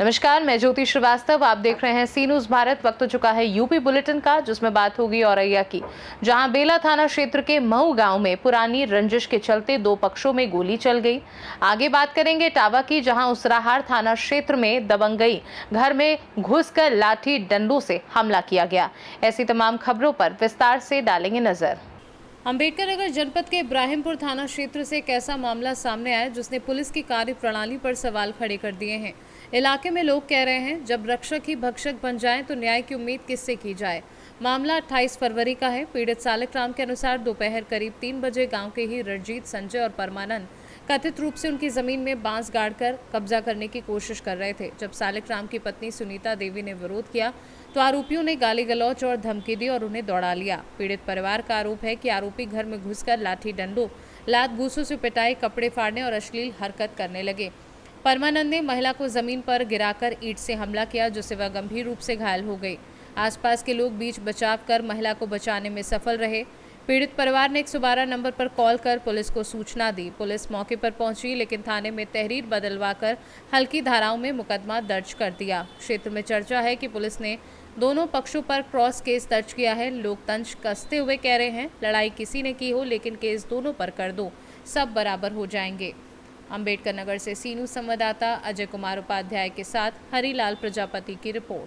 नमस्कार, मैं ज्योति श्रीवास्तव। आप देख रहे हैं सी न्यूज भारत। वक्त हो चुका है यूपी बुलेटिन का, जिसमें बात होगी औरैया की, जहां बेला थाना क्षेत्र के मऊ गांव में पुरानी रंजिश के चलते दो पक्षों में गोली चल गई। आगे बात करेंगे इटावा की, जहां उसराहार थाना क्षेत्र में दबंगई घर में घुसकर लाठी डंडों से हमला किया गया। ऐसी तमाम खबरों पर विस्तार से डालेंगे नजर। अंबेडकर नगर जनपद के इब्राहिमपुर थाना क्षेत्र से एक ऐसा मामला सामने आया जिसने पुलिस की कार्यप्रणाली पर सवाल खड़े कर दिए हैं। इलाके में लोग कह रहे हैं, जब रक्षक ही भक्षक बन जाए तो न्याय की उम्मीद किससे की जाए। मामला 28 फरवरी का है। पीड़ित सालिक राम के अनुसार दोपहर करीब 3 बजे गांव के ही रणजीत, संजय और परमानंद कथित रूप से उनकी जमीन में बांस गाड़कर कब्जा करने की कोशिश कर रहे थे। जब सालिक राम की पत्नी सुनीता देवी ने विरोध किया तो आरोपियों ने गाली गलौज और धमकी दी और उन्हें दौड़ा लिया। पीड़ित परिवार का आरोप है कि आरोपी घर में घुसकर लाठी डंडों, लात घूसों से पिटाई, कपड़े फाड़ने और अश्लील हरकत करने लगे। परमानंद ने महिला को जमीन पर गिराकर ईंट से हमला किया, जिससे वह गंभीर रूप से घायल हो गई। आसपास के लोग बीच बचाव कर महिला को बचाने में सफल रहे। पीड़ित परिवार ने 112 नंबर पर कॉल कर पुलिस को सूचना दी। पुलिस मौके पर पहुंची, लेकिन थाने में तहरीर बदलवाकर हल्की धाराओं में मुकदमा दर्ज कर दिया। क्षेत्र में चर्चा है कि पुलिस ने दोनों पक्षों पर क्रॉस केस दर्ज किया है। लोग तंज कसते हुए कह रहे हैं, लड़ाई किसी ने की हो लेकिन केस दोनों पर कर दो, सब बराबर हो जाएंगे। अंबेडकर नगर से सी न्यूज संवाददाता अजय कुमार उपाध्याय के साथ हरिलाल प्रजापति की रिपोर्ट।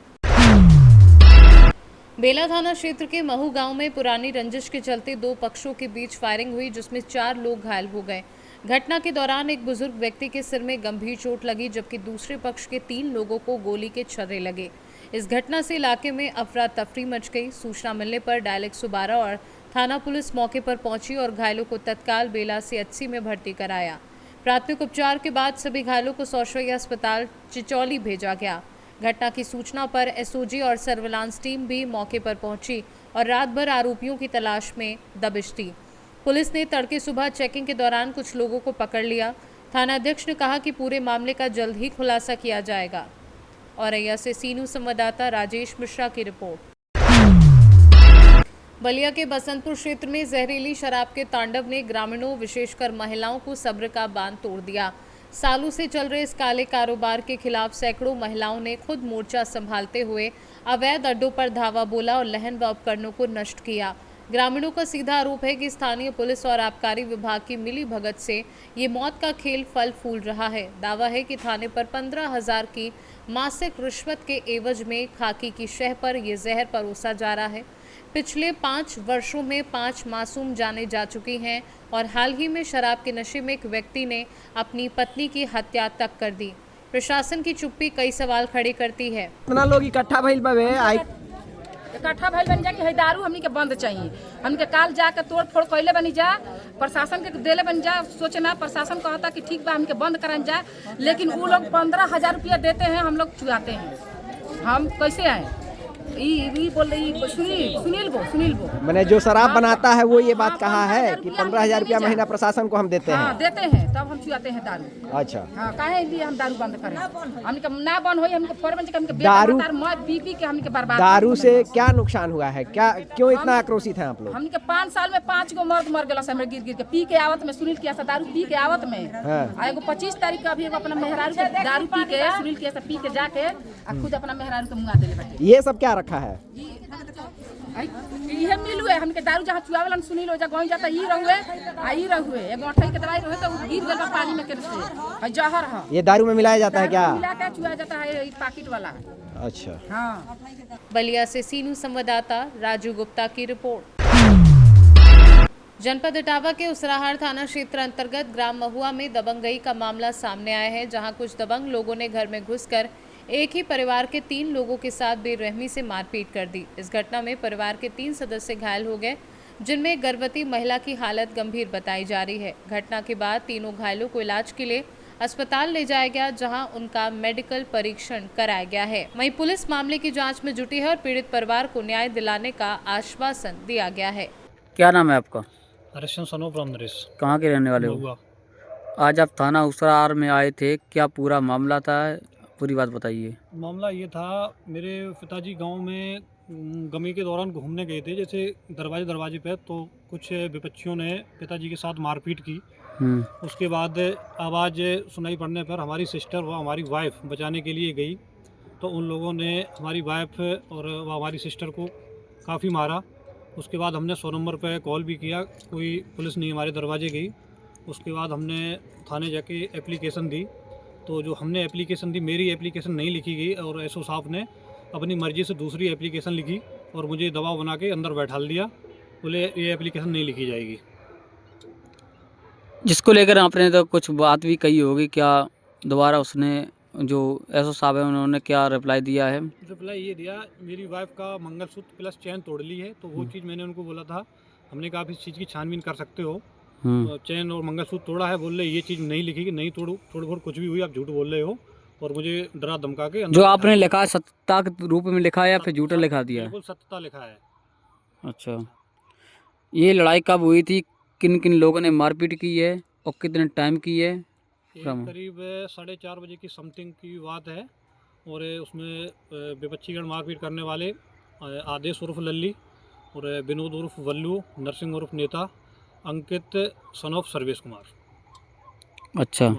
बेला थाना क्षेत्र के महू गांव में पुरानी रंजिश के चलते दो पक्षों के बीच फायरिंग हुई, जिसमें 4 लोग घायल हो गए। घटना के दौरान एक बुजुर्ग व्यक्ति के सिर में गंभीर चोट लगी, जबकि दूसरे पक्ष के 3 लोगों को गोली के छर्रे लगे। इस घटना से इलाके में अफरा तफरी मच गई। सूचना मिलने पर डायल 112 और थाना पुलिस मौके पर पहुंची और घायलों को तत्काल बेला CHC में भर्ती कराया। प्राथमिक उपचार के बाद सभी घायलों को सौशई अस्पताल चिचौली भेजा गया। घटना की सूचना पर SOG और सर्विलांस टीम भी मौके पर पहुंची और रात भर आरोपियों की तलाश में दबिश दी। पुलिस ने तड़के सुबह चेकिंग के दौरान कुछ लोगों को पकड़ लिया। थाना अध्यक्ष ने कहा कि पूरे मामले का जल्द ही खुलासा किया जाएगा। औरैया से सी न्यूज संवाददाता राजेश मिश्रा की रिपोर्ट। बलिया के बसंतपुर क्षेत्र में जहरीली शराब के तांडव ने ग्रामीणों, विशेषकर महिलाओं को सब्र का बांध तोड़ दिया। सालों से चल रहे इस काले कारोबार के खिलाफ सैकड़ों महिलाओं ने खुद मोर्चा संभालते हुए अवैध अड्डों पर धावा बोला और लहन व उपकरणों को नष्ट किया। ग्रामीणों का सीधा आरोप है कि स्थानीय पुलिस और आबकारी विभाग की मिली भगत से ये मौत का खेल फल फूल रहा है। दावा है कि थाने पर 15,000 की मासिक रिश्वत के एवज में खाकी की शह पर यह जहर परोसा जा रहा है। पिछले 5 वर्षों में 5 मासूम जानें जा चुकी हैं और हाल ही में शराब के नशे में एक व्यक्ति ने अपनी पत्नी की हत्या तक कर दी। प्रशासन की चुप्पी कई सवाल खड़े करती है। इतना लोग इकट्ठा भइल बावे, इकट्ठा भइल बन जा कि है दारू हमनी के बंद चाहिए। हमनी के काल जाके तोड़ फोड़ कैले बनी जा, प्रशासन के देले बन जा। सोचना प्रशासन कहता कि ठीक बा हमके बंद करान जा, लेकिन वो लोग 15,000 रुपया देते हैं, हम लोग चुराते हैं। हम कैसे आए? बोल रही सुनील वो मैंने जो शराब बनाता है वो ये बात कहा है कि 15,000 रुपया महीना प्रशासन को हम देते हैं। देते हैं, तब हम चुराते हैं दारू। अच्छा, हाँ, काहे लिए हम दारू बंद करें? हमके ना बंद होई, हमके फॉर्म के हमके दारू मौत पी के हमके बर्बाद। दारू से क्या नुकसान हुआ है? क्या क्यों इतना आक्रोशित हैं आप लोग? हमके 5 साल में 5 गो मर्द मर गया समय गिर के पी के आवत में। सुनील किया दारू पी के आवत में। एगो 25 तारीख का भी एगो अपना मेहरारू के दारू पी के सुनील किया पी के जाके खुद अपना मेहरारू के मुंगा देले बाटे। ये सब क्या रखा है? ये मिलू है हमके दारू जहाँ चुआवलन सुनील हो जा गई जाता ई रहुए एगो अठई के दवाई रहे तो गिर गल पानी में के से जहर है। ये दारू में मिलाया जाता है क्या? मिला के चुआ जाता है, ये पैकेट वाला। अच्छा, हाँ। बलिया से सी न्यूज संवाददाता राजू गुप्ता की रिपोर्ट। जनपद इटावा के उसराहार थाना क्षेत्र अंतर्गत ग्राम महुआ में दबंगई का मामला सामने आया है, जहां कुछ दबंग लोगों ने घर में घुसकर एक ही परिवार के 3 लोगों के साथ बेरहमी से मारपीट कर दी। इस घटना में परिवार के 3 सदस्य घायल हो गए, जिनमें एक गर्भवती महिला की हालत गंभीर बताई जा रही है। घटना के बाद तीनों घायलों को इलाज के लिए अस्पताल ले जाया गया, जहां उनका मेडिकल परीक्षण कराया गया है। वहीं पुलिस मामले की जांच में जुटी है और पीड़ित परिवार को न्याय दिलाने का आश्वासन दिया गया है। क्या नाम है आपका? हरिश्चंद्र सनोफ राम नरेश। कहाँ के रहने वाले हो? आज आप थाना उसराहार में आए थे, क्या पूरा मामला था? पूरी बात बताइए। मामला ये था, मेरे पिताजी गांव में गमी के दौरान घूमने गए थे, जैसे दरवाजे पे, तो कुछ विपक्षियों ने पिताजी के साथ मारपीट की। उसके बाद आवाज़ सुनाई पड़ने पर हमारी सिस्टर व हमारी वाइफ बचाने के लिए गई। तो उन लोगों ने हमारी वाइफ और हमारी सिस्टर को काफ़ी मारा। उसके बाद हमने 100 नंबर पे कॉल भी किया, कोई पुलिस नहीं हमारे दरवाजे गई। उसके बाद हमने थाने जाके एप्लीकेशन दी, तो जो हमने एप्लीकेशन दी मेरी एप्लीकेशन नहीं लिखी गई और एसओ साहब ने अपनी मर्ज़ी से दूसरी एप्लीकेशन लिखी और मुझे दबाव बना के अंदर बैठा दिया। बोले ये एप्लीकेशन नहीं लिखी जाएगी। जिसको लेकर आपने तो कुछ बात भी कही होगी, क्या दोबारा उसने जो एसओ साहब है उन्होंने क्या रिप्लाई दिया है? रिप्लाई ये दिया, मेरी वाइफ का मंगलसूत्र प्लस चैन तोड़ ली है। तो वो चीज़ मैंने उनको बोला था, हमने कहा आप इस चीज़ की छानबीन कर सकते हो। तो चैन और मंगलसूत्र तोड़ा है, बोल रहे ये चीज़ नहीं लिखी, नहीं तोड़ फोड़ कुछ भी हुई, आप झूठ बोल रहे हो और मुझे डरा धमका के जो आपने लिखा है सत्ता के रूप में लिखा है या फिर झूठा लिखा दिया है? बिल्कुल सत्यता लिखा है। अच्छा, ये लड़ाई कब हुई थी, किन किन लोगों ने मारपीट की है और कितने टाइम की है? करीब 4:30 बजे की समथिंग की बात है और उसमें विपक्षीगण मारपीट करने वाले आदेश उर्फ लल्ली और विनोद उर्फ वल्लू, नरसिंह उर्फ नेता, अंकित सन ऑफ सर्वेश कुमार। अच्छा,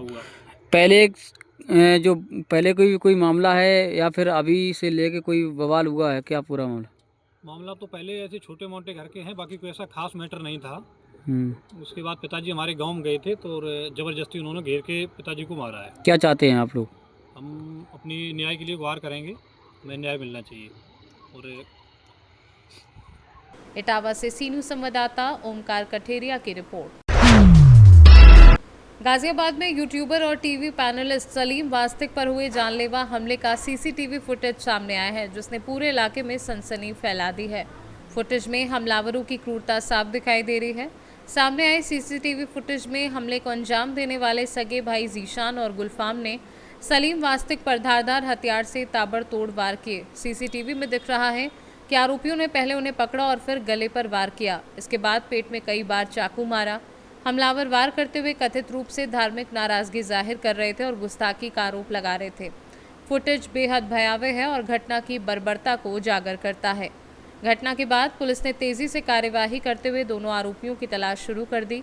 पहले जो पहले कोई मामला है या फिर अभी से लेके कोई बवाल हुआ है क्या? पूरा मामला तो पहले ऐसे छोटे मोटे घर के हैं, बाकी कोई ऐसा खास मैटर नहीं था। उसके बाद पिताजी हमारे गांव में गए थे तो ज़बरदस्ती उन्होंने घेर के पिताजी को मारा है। क्या चाहते हैं आप लोग? हम अपनी न्याय के लिए गुहार करेंगे, हमें न्याय मिलना चाहिए। और इटावा से सीनू संवाददाता ओमकार कठेरिया की रिपोर्ट। गाजियाबाद में यूट्यूबर और टीवी पैनलिस्ट सलीम वास्तिक पर हुए जानलेवा हमले का सीसीटीवी फुटेज सामने आया है, जिसने पूरे इलाके में सनसनी फैला दी है। फुटेज में हमलावरों की क्रूरता साफ दिखाई दे रही है। सामने आए सीसीटीवी फुटेज में हमले को अंजाम देने वाले सगे भाई जीशान और गुलफाम ने सलीम वास्तिक पर धारदार हथियार से ताबड़तोड़ वार किए। सीसीटीवी में दिख रहा है कि आरोपियों ने पहले उन्हें पकड़ा और फिर गले पर वार किया। इसके बाद पेट में कई बार चाकू मारा। हमलावर वार करते हुए कथित रूप से धार्मिक नाराजगी जाहिर कर रहे थे और गुस्ताखी का आरोप लगा रहे थे। फुटेज बेहद भयावह है और घटना की बर्बरता को उजागर करता है। घटना के बाद पुलिस ने तेजी से कार्यवाही करते हुए दोनों आरोपियों की तलाश शुरू कर दी।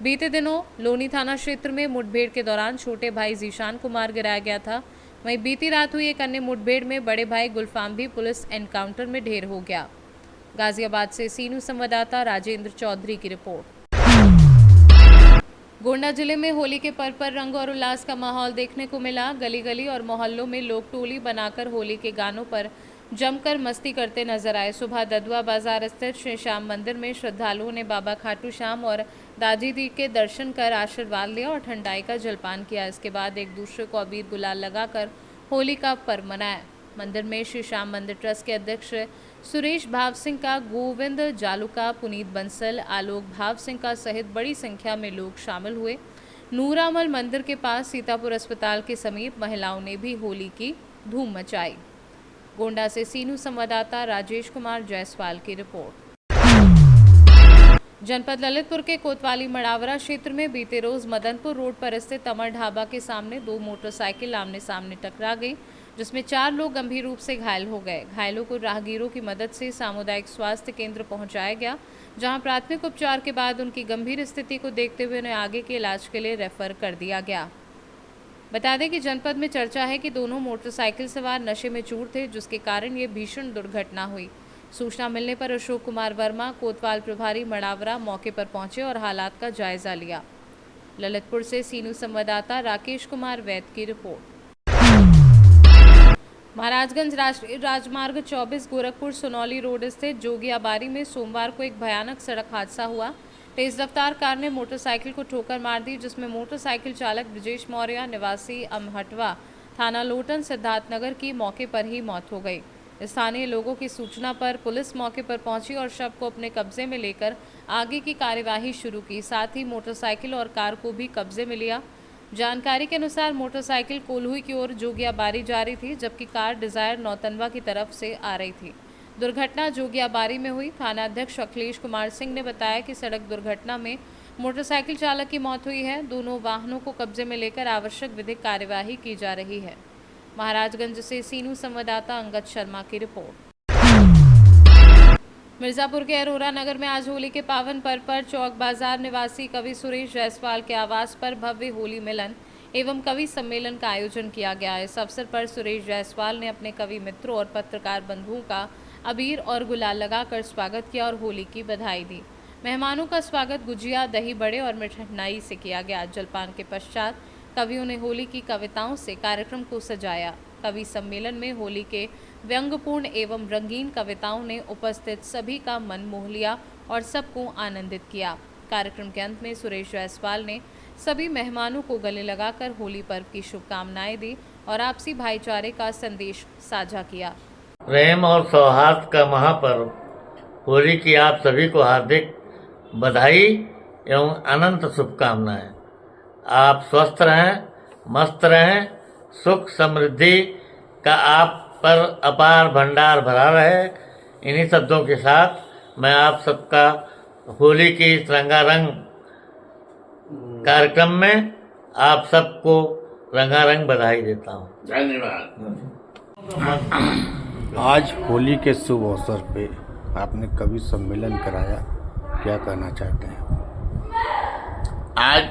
बीते दिनों लोनी थाना क्षेत्र में मुठभेड़ के दौरान छोटे भाई जीशान को मार गिराया गया था। वहीं बीती रात हुई एक अन्य मुठभेड़ में बड़े भाई गुलफाम भी पुलिस एनकाउंटर में ढेर हो गया। गाजियाबाद से सीनू संवाददाता राजेंद्र चौधरी की रिपोर्ट। गोंडा जिले में होली के पर्व पर रंग और उल्लास का माहौल देखने को मिला। गली गली और मोहल्लों में लोग टोली बनाकर होली के गानों पर जमकर मस्ती करते नजर आए। सुबह ददुआ बाजार स्थित श्री श्याम मंदिर में श्रद्धालुओं ने बाबा खाटू श्याम और दादी दी के दर्शन कर आशीर्वाद लिया और ठंडाई का जलपान किया। इसके बाद एक दूसरे को अबीर गुलाल लगाकर होली का पर्व मनाया। मंदिर में श्री श्याम मंदिर ट्रस्ट के अध्यक्ष सुरेश भाव सिंह का, गोविंद जालुका, पुनीत बंसल, आलोक भाव सिंह का सहित बड़ी संख्या में लोग शामिल हुए। नूरामल मंदिर के पास सीतापुर अस्पताल के समीप महिलाओं ने भी होली की धूम मचाई। गोंडा से सीनू संवाददाता राजेश कुमार जायसवाल की रिपोर्ट। जनपद ललितपुर के कोतवाली मड़ावरा क्षेत्र में बीते रोज मदनपुर रोड पर स्थित अमर ढाबा के सामने दो मोटरसाइकिल आमने सामने टकरा गई, जिसमें 4 लोग गंभीर रूप से घायल हो गए। घायलों को राहगीरों की मदद से सामुदायिक स्वास्थ्य केंद्र पहुंचाया गया, जहां प्राथमिक उपचार के बाद उनकी गंभीर स्थिति को देखते हुए उन्हें आगे के इलाज के लिए रेफर कर दिया गया। बता दें कि जनपद में चर्चा है कि दोनों मोटरसाइकिल सवार नशे में चूर थे, जिसके कारण ये भीषण दुर्घटना हुई। सूचना मिलने पर अशोक कुमार वर्मा, कोतवाल प्रभारी मड़ावरा, मौके पर पहुंचे और हालात का जायजा लिया। ललितपुर से सीनू संवाददाता राकेश कुमार वैद की रिपोर्ट। महाराजगंज राष्ट्रीय राजमार्ग 24 गोरखपुर सोनौली रोड स्थित जोगियाबारी में सोमवार को एक भयानक सड़क हादसा हुआ। तेज रफ्तार कार ने मोटरसाइकिल को ठोकर मार दी, जिसमें मोटरसाइकिल चालक ब्रजेश मौर्य निवासी अमहटवा, थाना लोटन, सिद्धार्थनगर की मौके पर ही मौत हो गई। स्थानीय लोगों की सूचना पर पुलिस मौके पर पहुंची और शव को अपने कब्जे में लेकर आगे की कार्यवाही शुरू की। साथ ही मोटरसाइकिल और कार को भी कब्जे में लिया। जानकारी के अनुसार मोटरसाइकिल कोल्हुई की ओर जोगियाबारी जा रही थी, जबकि कार डिजायर नौतनवा की तरफ से आ रही थी। दुर्घटना जोगियाबारी में हुई। थाना अध्यक्ष अखिलेश कुमार सिंह ने बताया कि सड़क दुर्घटना में मोटरसाइकिल चालक की मौत हुई है। दोनों वाहनों को कब्जे में लेकर आवश्यक विधिक कार्यवाही की जा रही है। महाराजगंज से सीनू संवाददाता अंगद शर्मा की रिपोर्ट। मिर्जापुर के अरोरा नगर में आज होली के पावन पर्व पर चौक बाजार निवासी कवि सुरेश जायसवाल के आवास पर भव्य होली मिलन एवं कवि सम्मेलन का आयोजन किया गया। इस अवसर पर सुरेश जायसवाल ने अपने कवि मित्रों और पत्रकार बंधुओं का अबीर और गुलाल लगाकर स्वागत किया और होली की बधाई दी। मेहमानों का स्वागत गुजिया, दही बड़े और मिठाई से किया गया। जलपान के पश्चात कवियों ने होली की कविताओं से कार्यक्रम को सजाया। कवि सम्मेलन में होली के व्यंग्यपूर्ण एवं रंगीन कविताओं ने उपस्थित सभी का मन मोह लिया और सबको आनंदित किया। कार्यक्रम के अंत में सुरेश जायसवाल ने सभी मेहमानों को गले लगाकर होली पर्व की शुभकामनाएं दी और आपसी भाईचारे का संदेश साझा किया। प्रेम और सौहार्द का महापर्व होली की आप सभी को हार्दिक बधाई एवं अनंत शुभकामनाएं। आप स्वस्थ रहें, मस्त रहें, सुख समृद्धि का आप पर अपार भंडार भरा रहे। इन्हीं शब्दों के साथ मैं आप सबका होली की इस रंगारंग कार्यक्रम में आप सबको रंगारंग बधाई देता हूँ। धन्यवाद। आज होली के शुभ अवसर पे आपने कवि सम्मेलन कराया, क्या कहना चाहते हैं? आज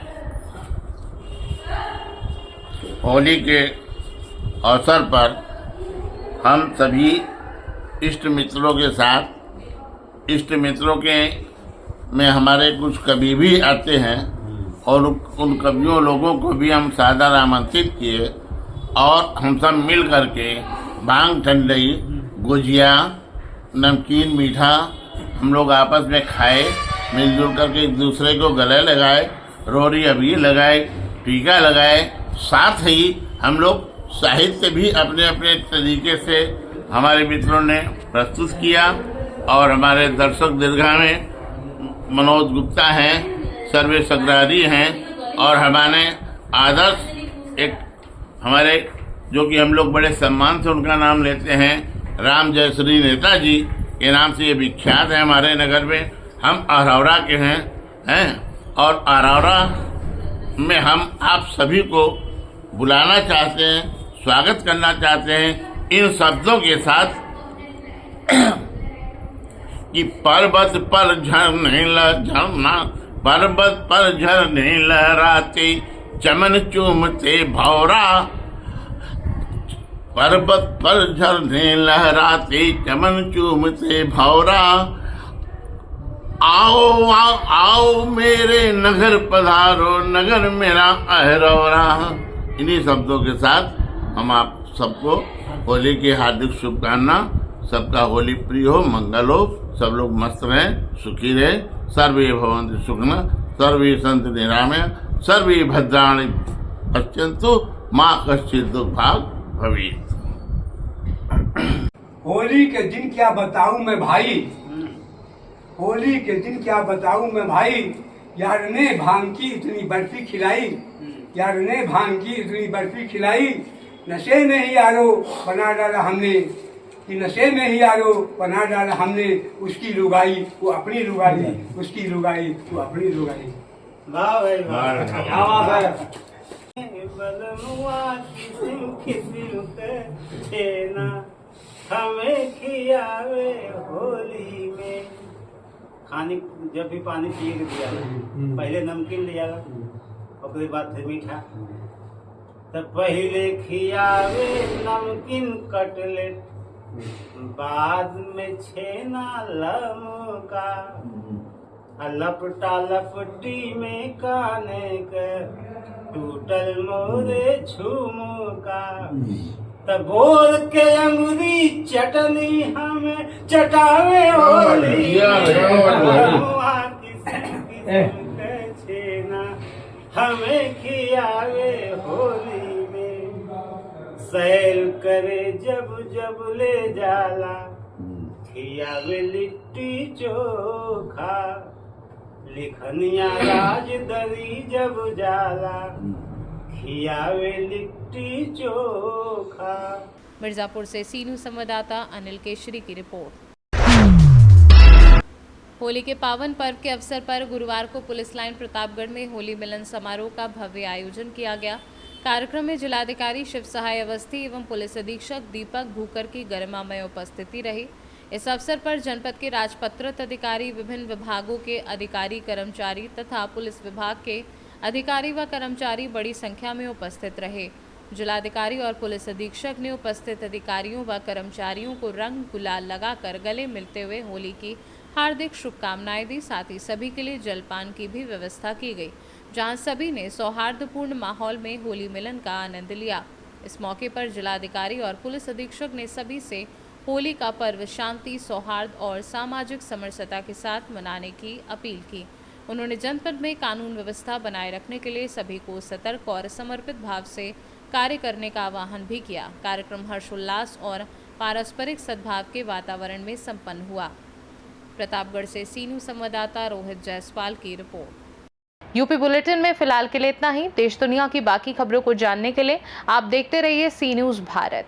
होली के अवसर पर हम सभी इष्ट मित्रों के साथ, इष्ट मित्रों के में हमारे कुछ कवि भी आते हैं और उन कवियों लोगों को भी हम सादर आमंत्रित किए और हम सब मिल करके भांग ठंडई, गुजिया, नमकीन, मीठा हम लोग आपस में खाए, मिलजुल करके एक दूसरे को गले लगाए, रोरी अबीर लगाए, टीका लगाए। साथ ही हम लोग साहित्य भी अपने अपने तरीके से हमारे मित्रों ने प्रस्तुत किया और हमारे दर्शक दीर्घा में मनोज गुप्ता हैं, सर्वेश अग्रवाल हैं और हमारे आदर्श एक हमारे जो कि हम लोग बड़े सम्मान से उनका नाम लेते हैं, राम जयश्री नेताजी के नाम से ये विख्यात है हमारे नगर में। हम अरौरा के हैं और अरौरा में हम आप सभी को बुलाना चाहते हैं, स्वागत करना चाहते हैं इन शब्दों के साथ कि पर्वत पर झरने झरना, पर्वत पर झरने लहराते, चमन चूमते भौरा, पर्वत पर झरने लहराते, चमन चूमते भौरा। आओ आओ आओ मेरे नगर पधारो, नगर मेरा अहरौरा। इन्हीं शब्दों के साथ हम आप सबको होली की हार्दिक शुभकामना। सबका होली प्रिय हो, मंगल हो, सब लोग मस्त रहें, सुखी रहें। सर्वे भवन्तु सुखिनः, सर्वे सन्तु निरामया, सर्वे भद्राणि पश्यन्तु, मा कश्चित् दुर्भाग् भवेत्। होली के दिन क्या बताऊं मैं भाई, होली के दिन क्या बताऊं मैं भाई, यार ने भांग की इतनी बर्फी खिलाई, यार ने भांग की इतनी बर्फी खिलाई। नशे में ही यारो बना डाला हमने, कि नशे में ही यारो बना डाला हमने। उसकी लुगाई वो अपनी लुगाई, उसकी लुगाई वो अपनी लुगाई। वाह भाई वाह। हमें खियावे होली में। खाने जब भी पानी पिए के दिया, पहले नमकीन लिया और बाद फिर मीठा। तब पहले खियावे नमकीन कटलेट, बाद में छेना लमका, लपटा लपटी में काने के टूटल मोरे झुमका। तब बोल के अंगुरी चटनी हमें चटावे होली छेना, हमें खियावे होली में। सैल करे जब जब ले जाला, खियावे लिट्टी चोखा। लिखनिया राज दरी जब जाला, खियावे लिट्टी चोखा। मिर्जापुर से सीनू संवाददाता अनिल केशरी की रिपोर्ट। होली के पावन पर्व के अवसर पर गुरुवार को पुलिस लाइन प्रतापगढ़ में होली मिलन समारोह का भव्य आयोजन किया गया। कार्यक्रम में जिलाधिकारी शिव सहाय अवस्थी एवं पुलिस अधीक्षक दीपक भूकर की गरिमामय उपस्थिति रही। इस अवसर पर जनपद के राजपत्रित अधिकारी, विभिन्न विभागों के अधिकारी, कर्मचारी तथा पुलिस विभाग के अधिकारी व कर्मचारी बड़ी संख्या में उपस्थित रहे। जिलाधिकारी और पुलिस अधीक्षक ने उपस्थित अधिकारियों व कर्मचारियों को रंग गुलाल लगाकर गले मिलते हुए होली की हार्दिक शुभकामनाएं दी। साथ ही सभी के लिए जलपान की भी व्यवस्था की गई, जहां सभी ने सौहार्दपूर्ण माहौल में होली मिलन का आनंद लिया। इस मौके पर जिलाधिकारी और पुलिस अधीक्षक ने सभी से होली का पर्व शांति, सौहार्द और सामाजिक समरसता के साथ मनाने की अपील की। उन्होंने जनपद में कानून व्यवस्था बनाए रखने के लिए सभी को सतर्क और समर्पित भाव से कार्य करने का आह्वान भी किया। कार्यक्रम हर्षोल्लास और पारस्परिक सद्भाव के वातावरण में संपन्न हुआ। प्रतापगढ़ से सीनू संवाददाता रोहित जायसवाल की रिपोर्ट। यूपी बुलेटिन में फिलहाल के लिए इतना ही। देश दुनिया की बाकी खबरों को जानने के लिए आप देखते रहिए सी न्यूज़ भारत।